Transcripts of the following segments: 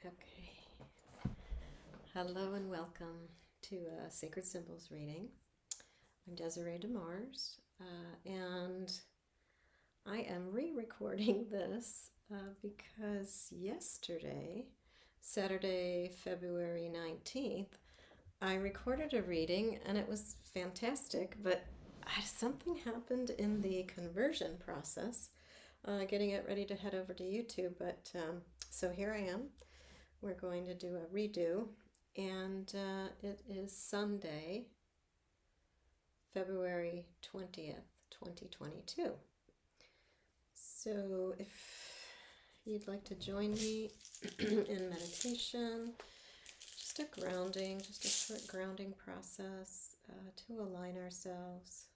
Okay. Hello and welcome to Sacred Symbols reading. I'm Desiree DeMars, and I am re-recording this because yesterday, Saturday, February 19th, I recorded a reading and it was fantastic, but something happened in the conversion process, getting it ready to head over to YouTube. But so here I am. We're going to do a redo, and it is Sunday, February 20th, 2022. So if you'd like to join me in meditation, just a grounding, just a short grounding process to align ourselves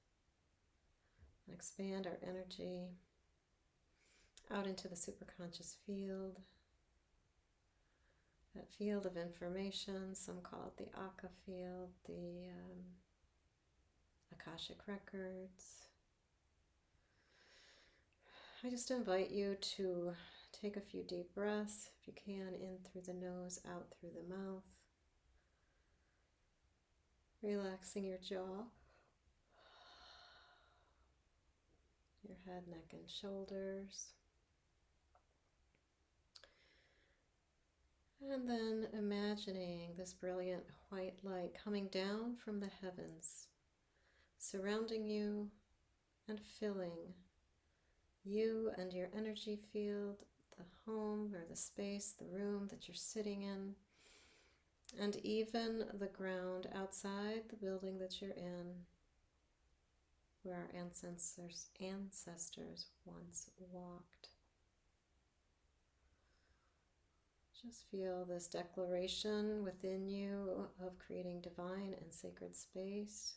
and expand our energy out into the superconscious field. That field of information, some call it the Aka field, the Akashic records. I just invite you to take a few deep breaths, if you can, in through the nose, out through the mouth. Relaxing your jaw, your head, neck, and shoulders. And then imagining this brilliant white light coming down from the heavens, surrounding you and filling you and your energy field, the home or the space, the room that you're sitting in, and even the ground outside the building that you're in, where our ancestors once walked. Just feel this declaration within you of creating divine and sacred space.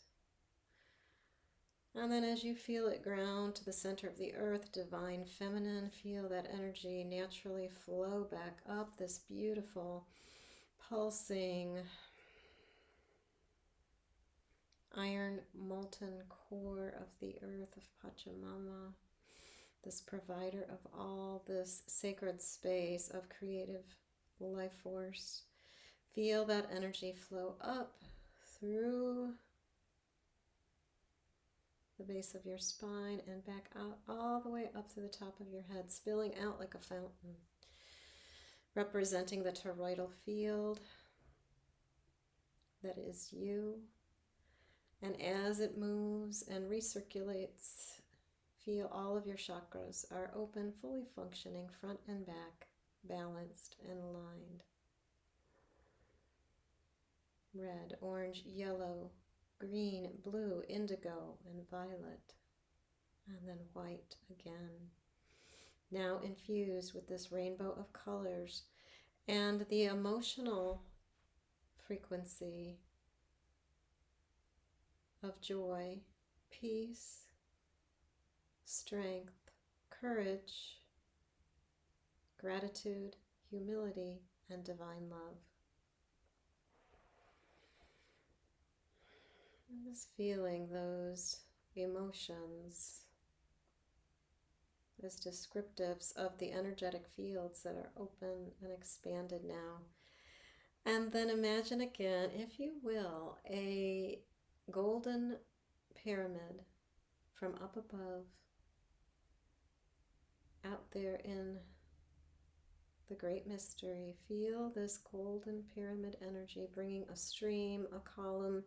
And then as you feel it ground to the center of the earth, divine feminine, feel that energy naturally flow back up this beautiful, pulsing, iron molten core of the earth of Pachamama, this provider of all this sacred space of creative life force. Feel that energy flow up through the base of your spine and back out all the way up to the top of your head, spilling out like a fountain, representing the toroidal field that is you. And as it moves and recirculates, feel all of your chakras are open, fully functioning, front and back, balanced and aligned. Red, orange, yellow, green, blue, indigo, and violet. And then white again. Now infused with this rainbow of colors and the emotional frequency of joy, peace, strength, courage, gratitude, humility, and divine love. And just feeling those emotions as descriptives of the energetic fields that are open and expanded now. And then imagine again, if you will, a golden pyramid from up above, out there in the great mystery. Feel this golden pyramid energy bringing a stream, a column,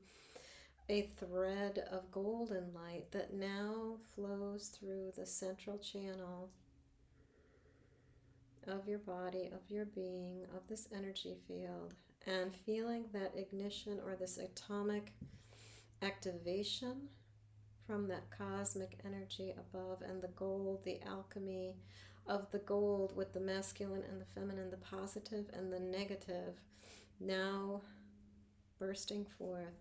a thread of golden light that now flows through the central channel of your body, of your being, of this energy field, and feeling that ignition or this atomic activation from that cosmic energy above, and the gold, the alchemy of the gold with the masculine and the feminine, the positive and the negative, now bursting forth,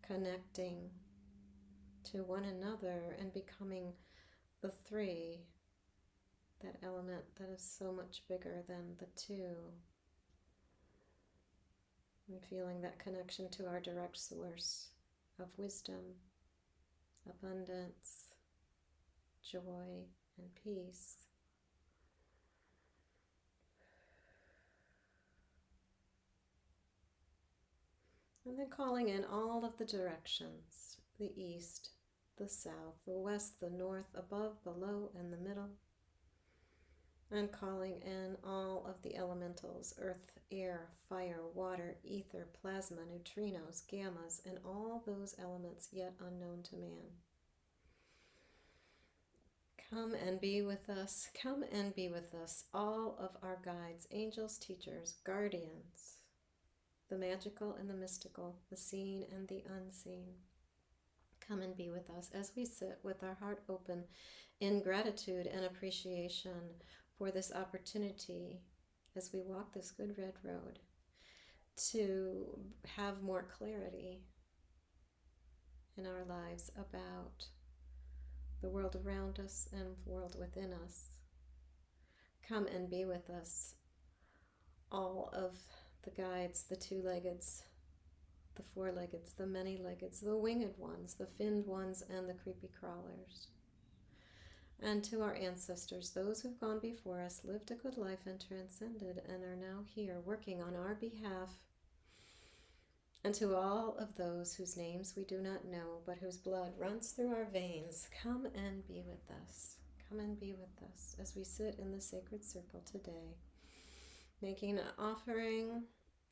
connecting to one another and becoming the three, that element that is so much bigger than the two. And feeling that connection to our direct source of wisdom, abundance, joy, and peace. And then calling in all of the directions, the east, the south, the west, the north, above, below, and the middle. And calling in all of the elementals, earth, air, fire, water, ether, plasma, neutrinos, gammas, and all those elements yet unknown to man. Come and be with us. Come and be with us, all of our guides, angels, teachers, guardians, the magical and the mystical, the seen and the unseen. Come and be with us as we sit with our heart open in gratitude and appreciation for this opportunity as we walk this good red road to have more clarity in our lives about the world around us and the world within us. Come and be with us, all of the guides, the two-leggeds, the four-leggeds, the many-leggeds, the winged ones, the finned ones, and the creepy crawlers. And to our ancestors, those who've gone before us, lived a good life and transcended, and are now here working on our behalf. And to all of those whose names we do not know, but whose blood runs through our veins, come and be with us. Come and be with us as we sit in the sacred circle today, making an offering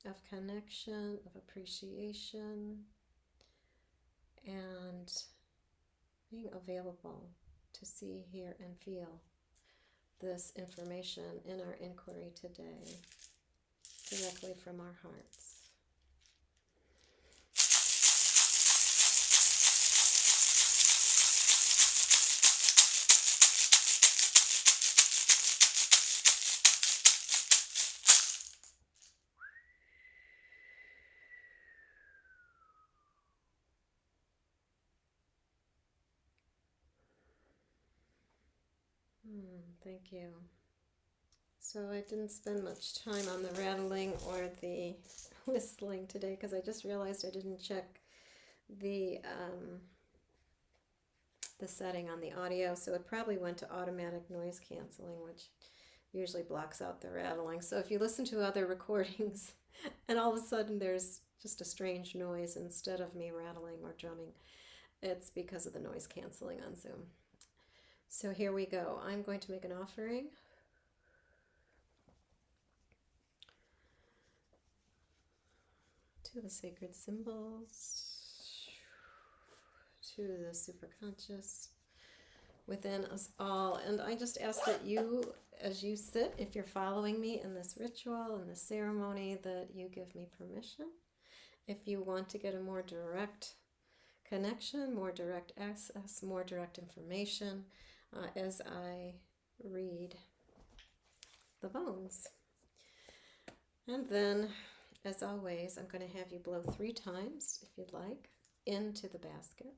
of connection, of appreciation, and being available to see, hear, and feel this information in our inquiry today, directly from our hearts. Thank you. So I didn't spend much time on the rattling or the whistling today because I just realized I didn't check the setting on the audio, so it probably went to automatic noise canceling, which usually blocks out the rattling. So if you listen to other recordings and all of a sudden there's just a strange noise instead of me rattling or drumming, it's because of the noise canceling on Zoom. So here we go. I'm going to make an offering to the sacred symbols, to the superconscious within us all. And I just ask that you, as you sit, if you're following me in this ritual, in this ceremony, that you give me permission. If you want to get a more direct connection, more direct access, more direct information, as I read the bones. And then, as always, I'm going to have you blow 3 times, if you'd like, into the basket.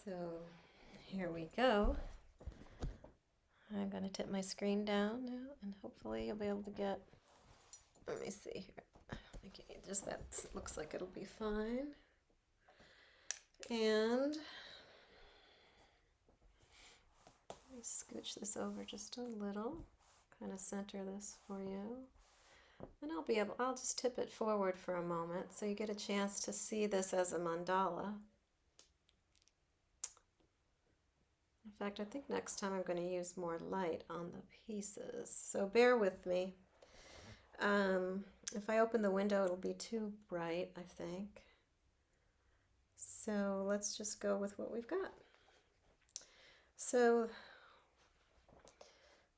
So here we go. I'm going to tip my screen down now, and hopefully you'll be able to get, let me see here. Okay, just that looks like it'll be fine. And let me scooch this over just a little, kind of center this for you. And I'll just tip it forward for a moment so you get a chance to see this as a mandala. In fact, I think next time I'm going to use more light on the pieces. So bear with me. If I open the window, it'll be too bright, I think. So let's just go with what we've got. So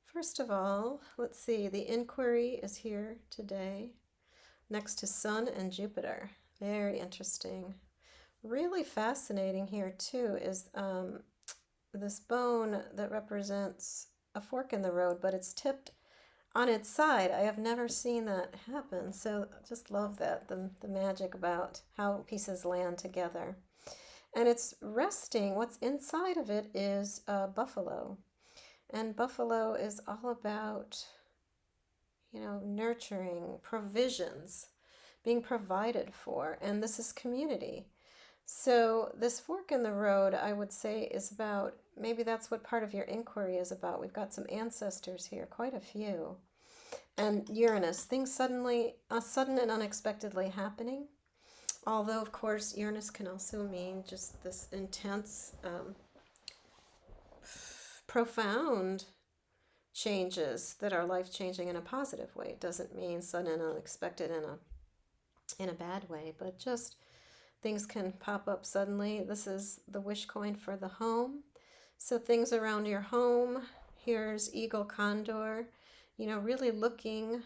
first of all, let's see, the inquiry is here today next to Sun and Jupiter. Very interesting. Really fascinating here too is bone that represents a fork in the road, but it's tipped on its side. I have never seen that happen. So I just love that, the magic about how pieces land together. And it's resting. What's inside of it is buffalo. And buffalo is all about, nurturing, provisions, being provided for. And this is community. So this fork in the road, I would say, is about, maybe that's what part of your inquiry is about. We've got some ancestors here, quite a few. And Uranus, things sudden and unexpectedly happening. Although, of course, Uranus can also mean just this intense, profound changes that are life-changing in a positive way. It doesn't mean sudden and unexpected in a bad way, but just things can pop up suddenly. This is the wish coin for the home. So things around your home. Here's eagle, condor, really looking.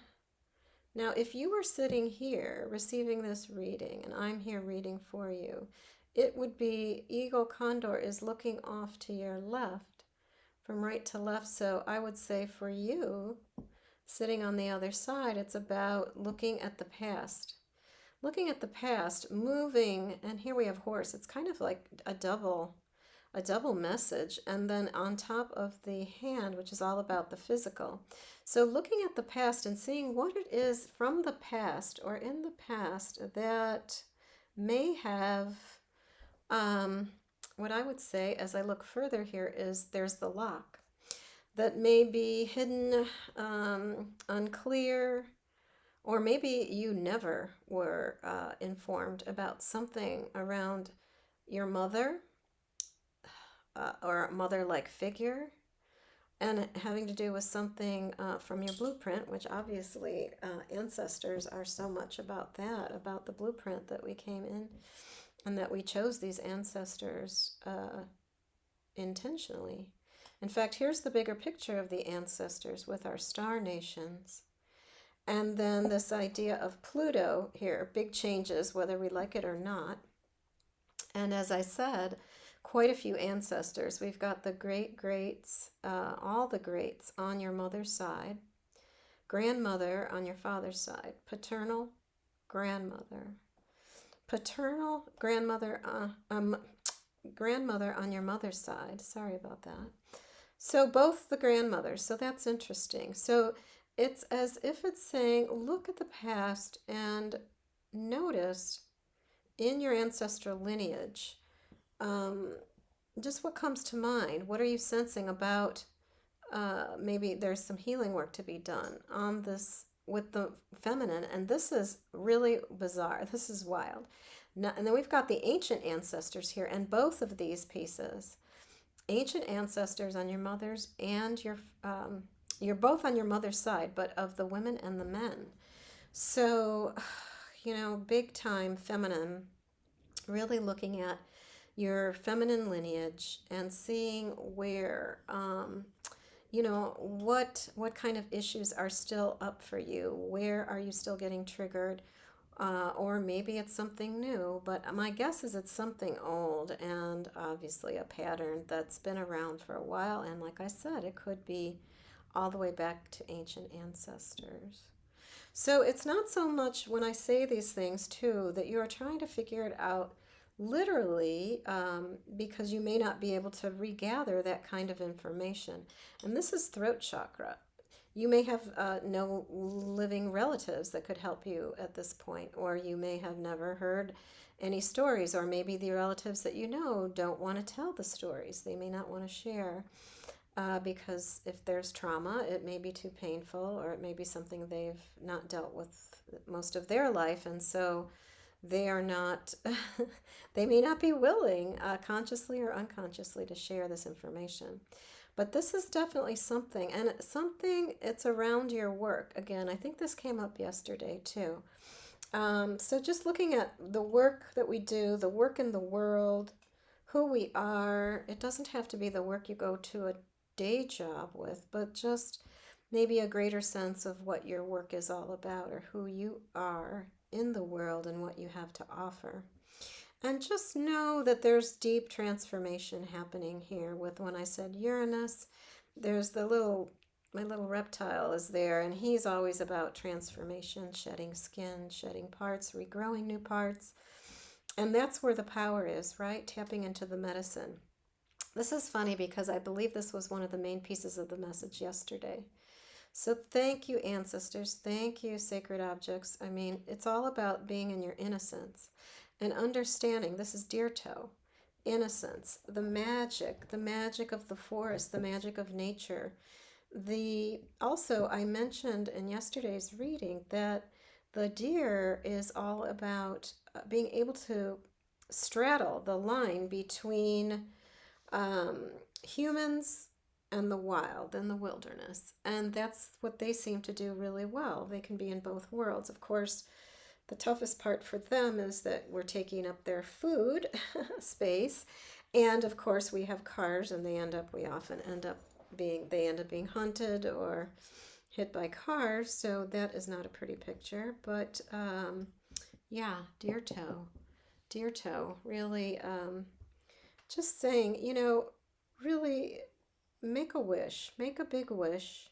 Now, if you were sitting here receiving this reading and I'm here reading for you, it would be eagle, condor is looking off to your left, from right to left. So I would say for you, sitting on the other side, it's about looking at the past. Looking at the past, moving, and here we have horse. It's kind of like a double message, and then on top of the hand, which is all about the physical. So looking at the past and seeing what it is from the past or in the past that may have, what I would say as I look further here is there's the lock that may be hidden, unclear, or maybe you never were informed about something around your mother, or a mother-like figure, and having to do with something from your blueprint, which obviously ancestors are so much about that, about the blueprint that we came in and that we chose these ancestors intentionally. In fact, here's the bigger picture of the ancestors with our star nations. And then this idea of Pluto here, big changes, whether we like it or not. And as I said, quite a few ancestors. We've got the greats, all the greats on your mother's side, grandmother on your father's side, paternal grandmother, grandmother on your mother's side. Sorry about that. So both the grandmothers. So that's interesting. So it's as if it's saying, look at the past and notice in your ancestral lineage, just what comes to mind. What are you sensing about, maybe there's some healing work to be done on this with the feminine. And this is really bizarre. This is wild. Now, and then we've got the ancient ancestors here, and both of these pieces, ancient ancestors on your mother's and you're both on your mother's side, but of the women and the men. So, big time feminine, really looking at your feminine lineage and seeing where, what kind of issues are still up for you. Where are you still getting triggered? Or maybe it's something new, but my guess is it's something old and obviously a pattern that's been around for a while. And like I said, it could be all the way back to ancient ancestors. So it's not so much when I say these things too that you are trying to figure it out literally, because you may not be able to regather that kind of information. And this is throat chakra. You may have no living relatives that could help you at this point, or you may have never heard any stories, or maybe the relatives that you know don't want to tell the stories. They may not want to share. Because if there's trauma, it may be too painful, or it may be something they've not dealt with most of their life, and so they are not, they may not be willing, consciously or unconsciously, to share this information. But this is definitely something, and it's around your work. Again, I think this came up yesterday too. So just looking at the work that we do, the work in the world, who we are. It doesn't have to be the work you go to a day job with, but just maybe a greater sense of what your work is all about, or who you are in the world and what you have to offer. And just know that there's deep transformation happening here with when I said Uranus, there's my little reptile is there, and he's always about transformation, shedding skin, shedding parts, regrowing new parts. And that's where the power is, right? Tapping into the medicine. This is funny because I believe this was one of the main pieces of the message yesterday. So thank you, ancestors. Thank you, sacred objects. I mean, it's all about being in your innocence and understanding. This is deer toe, innocence, the magic of the forest, the magic of nature. The also I mentioned in yesterday's reading that the deer is all about being able to straddle the line between um, humans and the wild and the wilderness. And that's what they seem to do really well. They can be in both worlds. Of course, the toughest part for them is that we're taking up their food space. And of course, we have cars, and we often end up being hunted or hit by cars. So that is not a pretty picture. But yeah, deer toe, really. Just saying, really make a wish, make a big wish,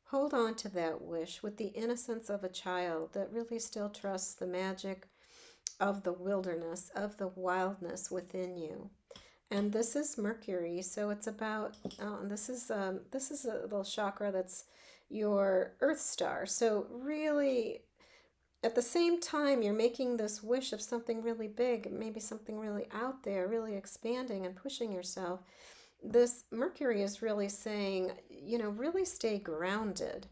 hold on to that wish with the innocence of a child that really still trusts the magic of the wilderness, of the wildness within you. And this is Mercury, so it's about, this is a little chakra that's your Earth star. So really, at the same time, you're making this wish of something really big, maybe something really out there, really expanding and pushing yourself. This Mercury is really saying, really stay grounded.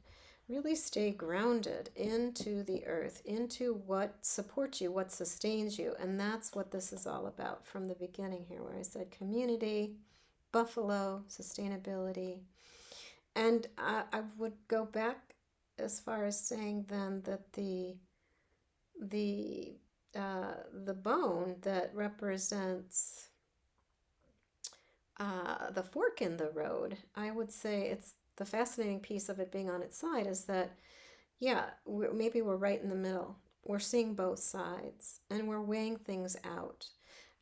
Really stay grounded into the earth, into what supports you, what sustains you. And that's what this is all about from the beginning here, where I said community, buffalo, sustainability. And I would go back as far as saying then that the the bone that represents the fork in the road, I would say it's the fascinating piece of it being on its side is that, yeah, maybe we're right in the middle. We're seeing both sides and we're weighing things out.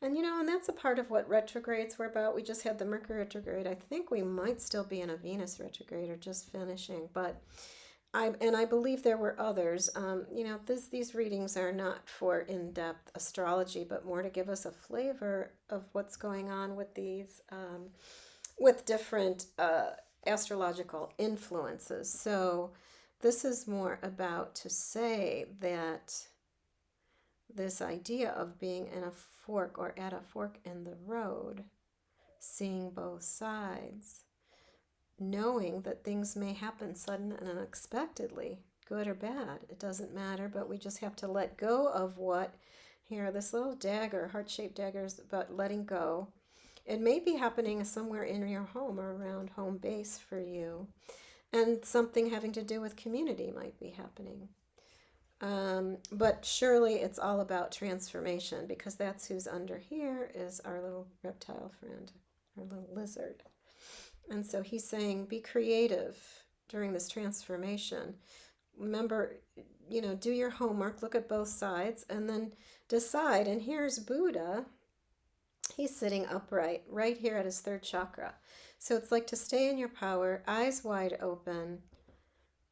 And that's a part of what retrogrades were about. We just had the Mercury retrograde. I think we might still be in a Venus retrograde or just finishing, but I believe there were others. These readings are not for in-depth astrology, but more to give us a flavor of what's going on with these, with different astrological influences. So this is more about to say that this idea of being in a fork or at a fork in the road, seeing both sides, knowing that things may happen sudden and unexpectedly, good or bad, it doesn't matter, but we just have to let go of what, here, this little dagger, heart-shaped dagger is about letting go. It may be happening somewhere in your home or around home base for you, and something having to do with community might be happening. But surely it's all about transformation, because that's who's under here is our little reptile friend, our little lizard. And so he's saying, be creative during this transformation. Remember, do your homework, look at both sides, and then decide. And here's Buddha. He's sitting upright right here at his third chakra. So it's like to stay in your power, eyes wide open.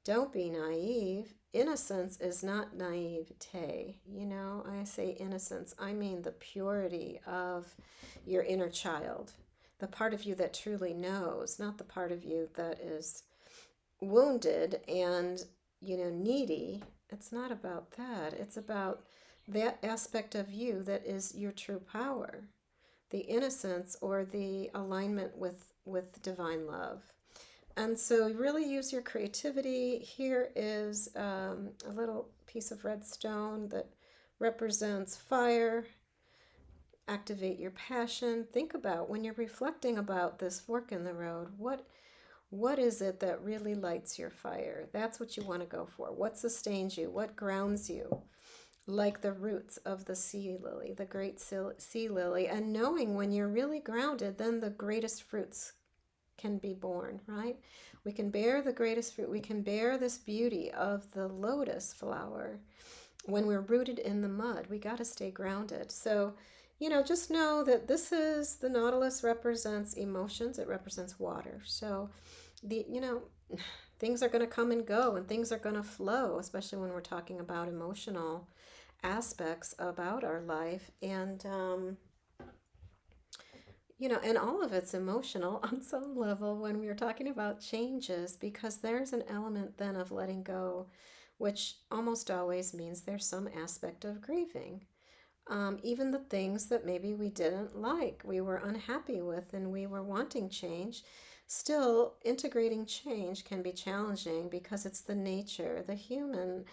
Don't be naive. Innocence is not naivete. I say innocence, I mean the purity of your inner child. The part of you that truly knows, not the part of you that is wounded and, needy. It's not about that. It's about that aspect of you that is your true power, the innocence or the alignment with divine love. And so really use your creativity. Here is a little piece of red stone that represents fire. Activate your passion. Think about when you're reflecting about this fork in the road, what is it that really lights your fire? That's what you want to go for. What sustains you? What grounds you? Like the roots of the sea lily, the great sea lily. And knowing when you're really grounded, then the greatest fruits can be born, right? We can bear the greatest fruit. We can bear this beauty of the lotus flower when we're rooted in the mud. We got to stay grounded. So just know that the Nautilus represents emotions. It represents water. So things are going to come and go and things are going to flow, especially when we're talking about emotional aspects about our life. And all of it's emotional on some level when we're talking about changes, because there's an element then of letting go, which almost always means there's some aspect of grieving. Even the things that maybe we didn't like, we were unhappy with, and we were wanting change, still integrating change can be challenging because it's the nature of the human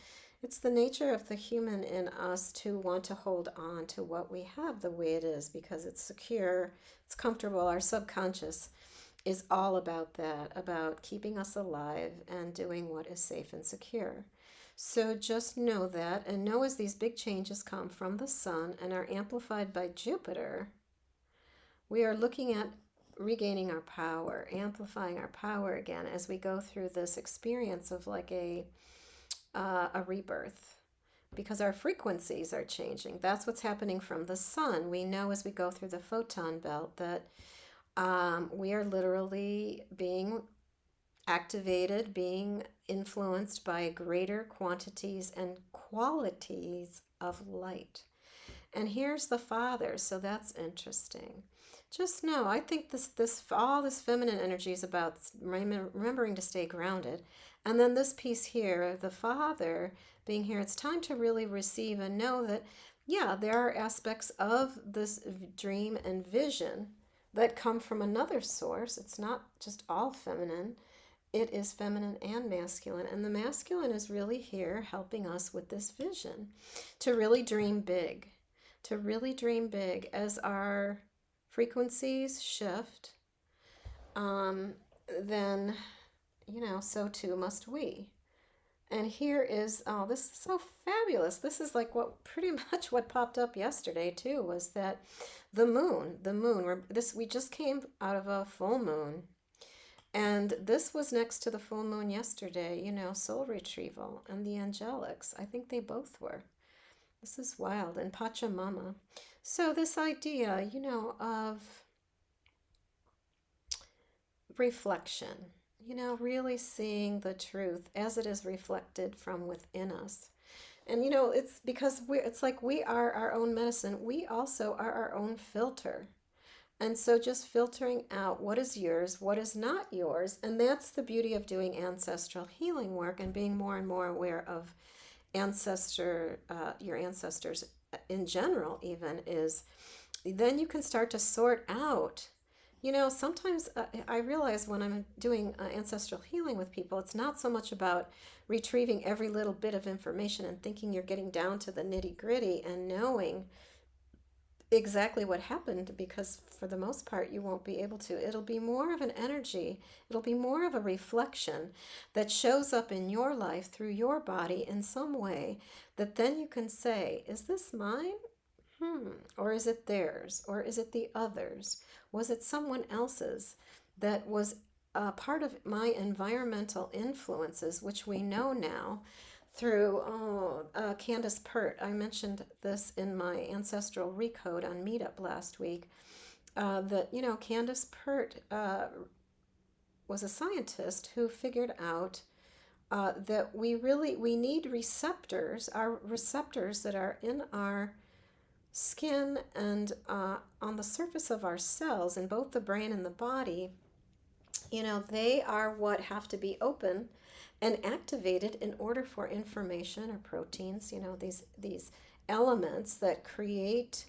in us to want to hold on to what we have the way it is because it's secure, it's comfortable. Our subconscious is all about that, about keeping us alive and doing what is safe and secure. So just know that, and know as these big changes come from the sun and are amplified by Jupiter, we are looking at regaining our power, amplifying our power again as we go through this experience of like a rebirth, because our frequencies are changing. That's what's happening from the sun. We know as we go through the photon belt that we are literally being activated, being influenced by greater quantities and qualities of light. And here's the Father, so that's interesting. Just know, I think this all this feminine energy is about remembering to stay grounded. And then this piece here, the Father being here, it's time to really receive and know that, yeah, there are aspects of this dream and vision that come from another source. It's not just all feminine. It is feminine and masculine. And the masculine is really here helping us with this vision to really dream big, as our frequencies shift. Then, so too must we. And here is, oh, this is so fabulous. This is like what pretty much what popped up yesterday too, was that the moon, we just came out of a full moon. And this was next to the full moon yesterday, soul retrieval and the angelics. I think they both were. This is wild. And Pachamama. So this idea, of reflection, really seeing the truth as it is reflected from within us. And, it's because it's like we are our own medicine. We also are our own filter. And so just filtering out what is yours, what is not yours. And that's the beauty of doing ancestral healing work and being more and more aware of your ancestors in general, even, is then you can start to sort out. Sometimes I realize when I'm doing ancestral healing with people, it's not so much about retrieving every little bit of information and thinking you're getting down to the nitty gritty and knowing exactly what happened, because for the most part you won't be able to. It'll be more of an energy, it'll be more of a reflection that shows up in your life through your body in some way that then you can say, is this mine? Or is it theirs? Or is it the others? Was it someone else's that was part of my environmental influences, which we know now through Candace Pert. I mentioned this in my Ancestral Recode on Meetup last week. That Candace Pert was a scientist who figured out that we need receptors, our receptors that are in our skin and on the surface of our cells in both the brain and the body. They are what have to be open and activated in order for information or proteins, these elements that create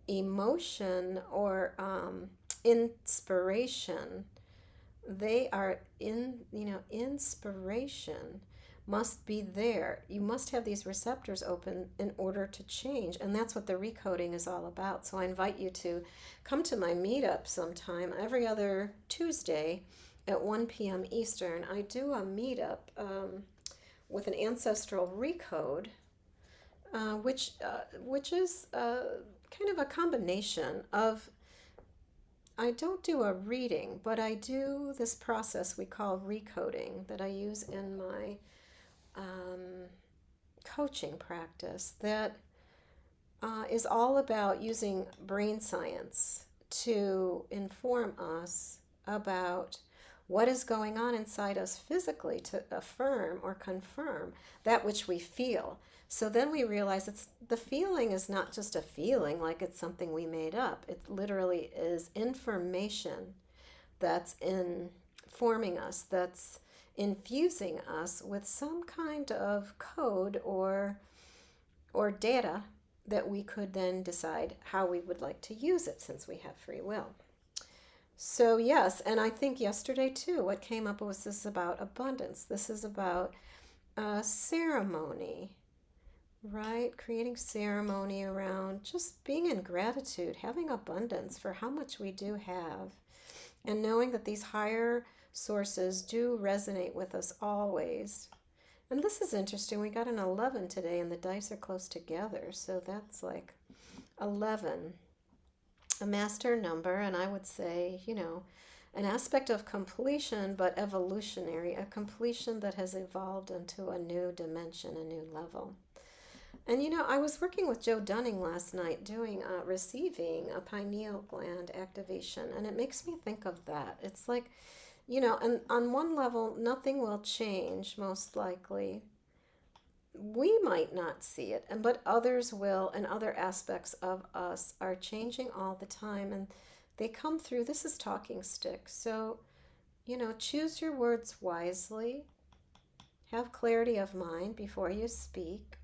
emotion or inspiration. They are inspiration must be there. You must have these receptors open in order to change. And that's what the recoding is all about. So I invite you to come to my meetup sometime every other Tuesday at 1 p.m. Eastern. I do a meetup with an ancestral recode, which is kind of a combination of, I don't do a reading, but I do this process we call recoding that I use in my coaching practice that is all about using brain science to inform us about what is going on inside us physically to affirm or confirm that which we feel. So then we realize the feeling is not just a feeling like it's something we made up. It literally is information that's informing us, that's infusing us with some kind of code or data that we could then decide how we would like to use it since we have free will. So yes, and I think yesterday too, what came up was this about abundance. This is about ceremony, right? Creating ceremony around just being in gratitude, having abundance for how much we do have, and knowing that these higher sources do resonate with us always. And this is interesting. We got an 11 today, and the dice are close together. So that's like 11, a master number. And I would say, an aspect of completion, but evolutionary, a completion that has evolved into a new dimension, a new level. And I was working with Joe Dunning last night doing receiving a pineal gland activation. And it makes me think of that. It's like, and on one level, nothing will change, most likely. We might not see it, but others will, and other aspects of us are changing all the time, and they come through. This is talking stick. So, choose your words wisely. Have clarity of mind before you speak.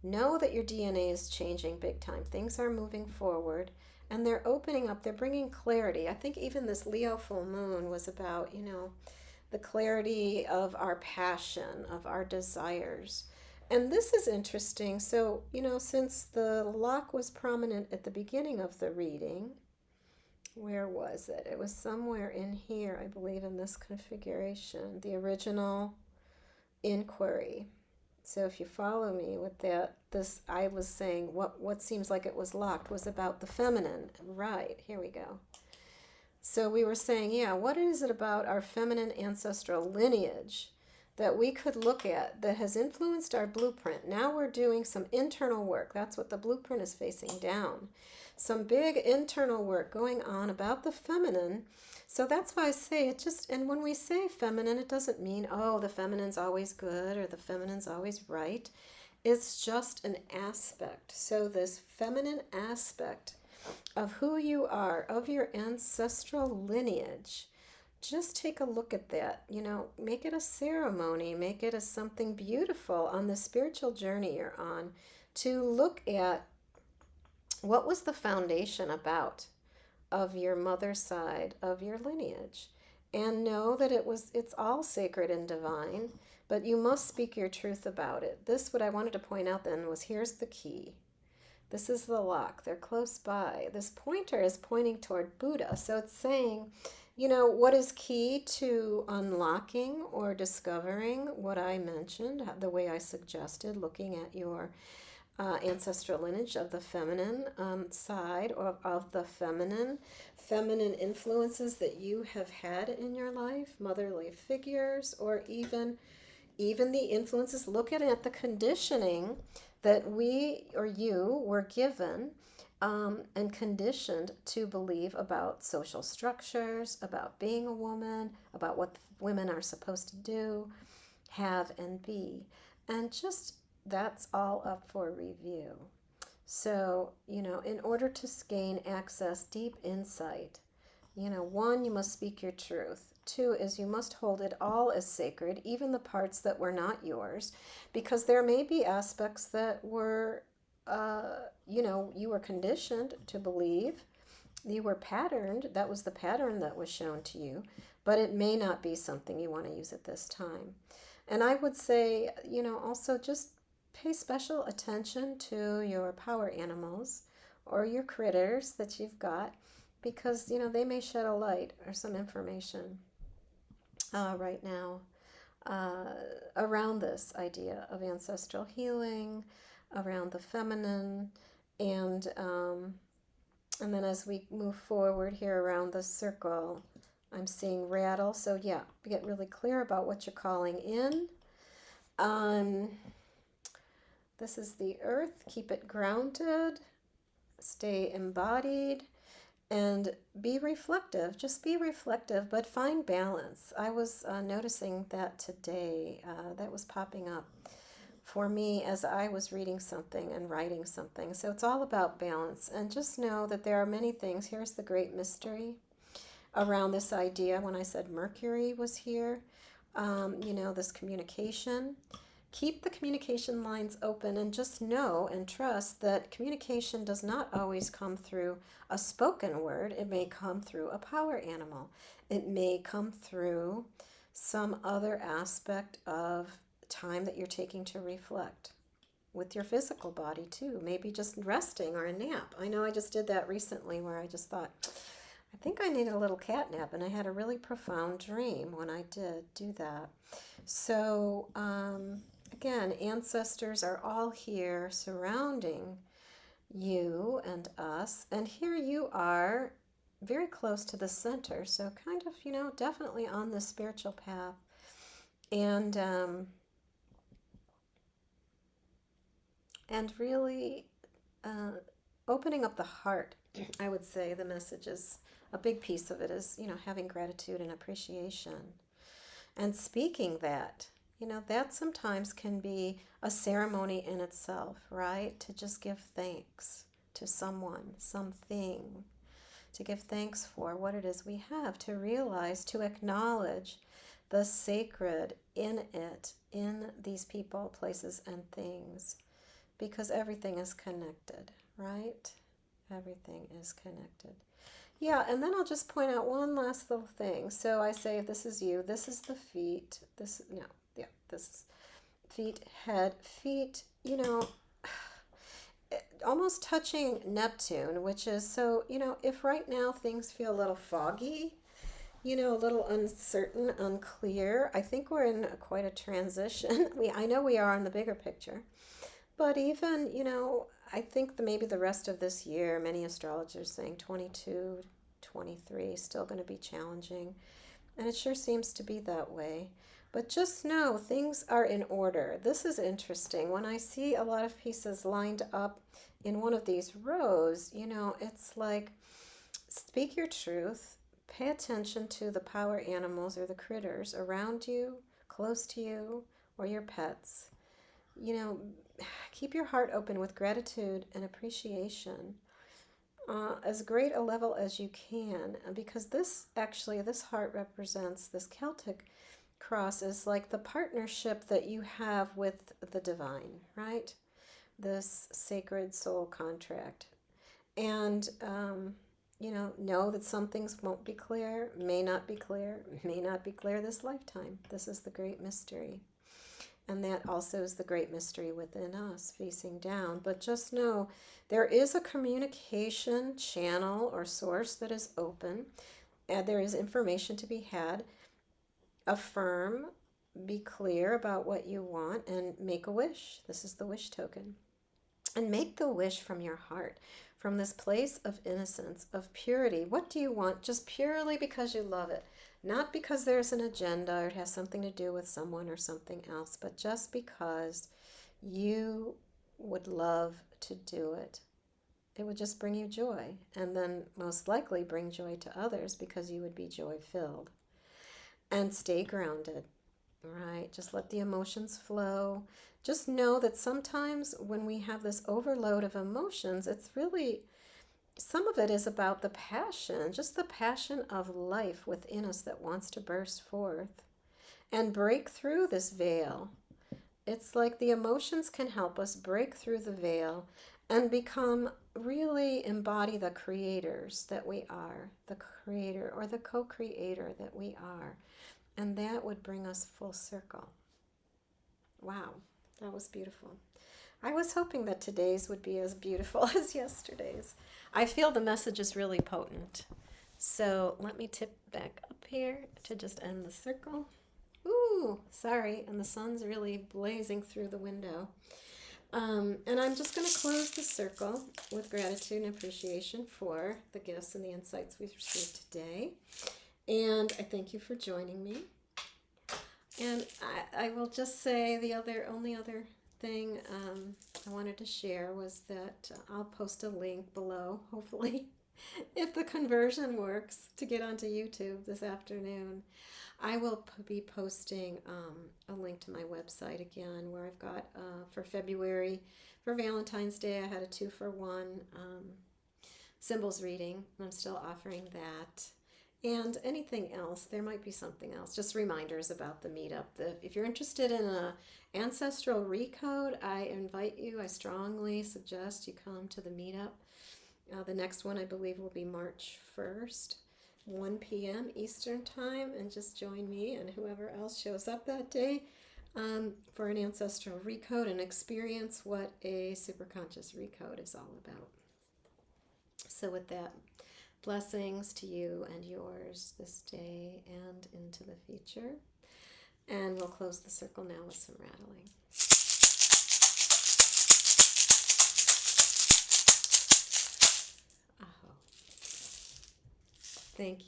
Know that your DNA is changing big time. Things are moving forward. And they're opening up, they're bringing clarity. I think even this Leo full moon was about, the clarity of our passion, of our desires. And this is interesting. So, since the lock was prominent at the beginning of the reading, where was it? It was somewhere in here, I believe, in this configuration, the original inquiry. So if you follow me with that, I was saying what seems like it was locked was about the feminine. Right, here we go. So we were saying, what is it about our feminine ancestral lineage that we could look at that has influenced our blueprint? Now we're doing some internal work. That's what the blueprint is facing down. Some big internal work going on about the feminine. So that's why I say it just, and when we say feminine, it doesn't mean, the feminine's always good or the feminine's always right. It's just an aspect. So this feminine aspect of who you are, of your ancestral lineage, just take a look at that. Make it a ceremony, make it a something beautiful on the spiritual journey you're on, to look at what was the foundation about of your mother's side of your lineage, and know that it's all sacred and divine, but you must speak your truth about it. What I wanted to point out then was, here's the key. This is the lock. They're close by. This pointer is pointing toward Buddha. So it's saying, what is key to unlocking or discovering what I mentioned, the way I suggested, looking at your ancestral lineage of the feminine side, or of the feminine influences that you have had in your life, motherly figures, or even the influences. Look at the conditioning that we or you were given and conditioned to believe about social structures, about being a woman, about what women are supposed to do, have, and be. And just that's all up for review. So, in order to gain access, deep insight, one, you must speak your truth. Two is you must hold it all as sacred, even the parts that were not yours, because there may be aspects that were, you were conditioned to believe. You were patterned. That was the pattern that was shown to you, but it may not be something you want to use at this time. And I would say, also just pay special attention to your power animals or your critters that you've got, because they may shed a light or some information right now around this idea of ancestral healing, around the feminine, and then as we move forward here around the circle, I'm seeing rattle. So get really clear about what you're calling in. This is the earth. Keep it grounded. stay embodied, and be reflective. Just be reflective, but find balance. I was noticing that today, that was popping up for me as I was reading something and writing something. So it's all about balance. And just know that there are many things. Here's the great mystery around this idea when I said Mercury was here. This communication. Keep the communication lines open and just know and trust that communication does not always come through a spoken word. It may come through a power animal. It may come through some other aspect of time that you're taking to reflect with your physical body too. Maybe just resting or a nap. I know I just did that recently where I just thought, I think I need a little cat nap, and I had a really profound dream when I did do that. So, again, ancestors are all here surrounding you and us, and here you are very close to the center, so kind of, definitely on the spiritual path. And really opening up the heart. I would say the message is, a big piece of it is, having gratitude and appreciation and speaking that. That sometimes can be a ceremony in itself, right? To just give thanks to someone, something, to give thanks for what it is we have, to realize, to acknowledge the sacred in it, in these people, places, and things, because everything is connected, right? Everything is connected. Yeah, and then I'll just point out one last little thing. So I say, this is you, this is the feet, this is feet, head, feet, almost touching Neptune, which is, so, if right now things feel a little foggy, a little uncertain, unclear, I think we're in quite a transition. I know we are on the bigger picture, but even, I think maybe the rest of this year, many astrologers saying 22, 23, still going to be challenging. And it sure seems to be that way. But just know things are in order. This is interesting. When I see a lot of pieces lined up in one of these rows, it's like, speak your truth. Pay attention to the power animals or the critters around you, close to you, or your pets. Keep your heart open with gratitude and appreciation, as great a level as you can, because this heart represents, this Celtic cross is like the partnership that you have with the divine, right? This sacred soul contract. And, know that some things won't be clear, may not be clear this lifetime. This is the great mystery. And that also is the great mystery within us, facing down. But just know there is a communication channel or source that is open, and there is information to be had. Affirm, be clear about what you want, and make a wish. This is the wish token. And make the wish from your heart, from this place of innocence, of purity. What do you want? Just purely because you love it. Not because there's an agenda or it has something to do with someone or something else, but just because you would love to do it. It would just bring you joy, and then most likely bring joy to others because you would be joy-filled. And stay grounded, right? Just let the emotions flow. Just know that sometimes when we have this overload of emotions, it's really, some of it is about the passion, just the passion of life within us that wants to burst forth and break through this veil. It's like the emotions can help us break through the veil and really embody the creators that we are, the creator or the co-creator that we are. And that would bring us full circle. Wow, that was beautiful. I was hoping that today's would be as beautiful as yesterday's. I feel the message is really potent. So let me tip back up here to just end the circle. Ooh, sorry, and the sun's really blazing through the window. And I'm just going to close the circle with gratitude and appreciation for the gifts and the insights we've received today. And I thank you for joining me. And I will just say the only other thing, I wanted to share was that I'll post a link below, hopefully, if the conversion works, to get onto YouTube this afternoon. I will be posting a link to my website again, where I've got for February, for Valentine's Day, I had a 2-for-1 symbols reading. I'm still offering that. And anything else, there might be something else. Just reminders about the meetup. If you're interested in a Ancestral Recode, I invite you, I strongly suggest you come to the meetup. The next one, I believe, will be March 1st, 1 p.m. Eastern Time, and just join me and whoever else shows up that day for an Ancestral Recode and experience what a superconscious recode is all about. So with that, blessings to you and yours this day and into the future. And we'll close the circle now with some rattling. Aho. Thank you.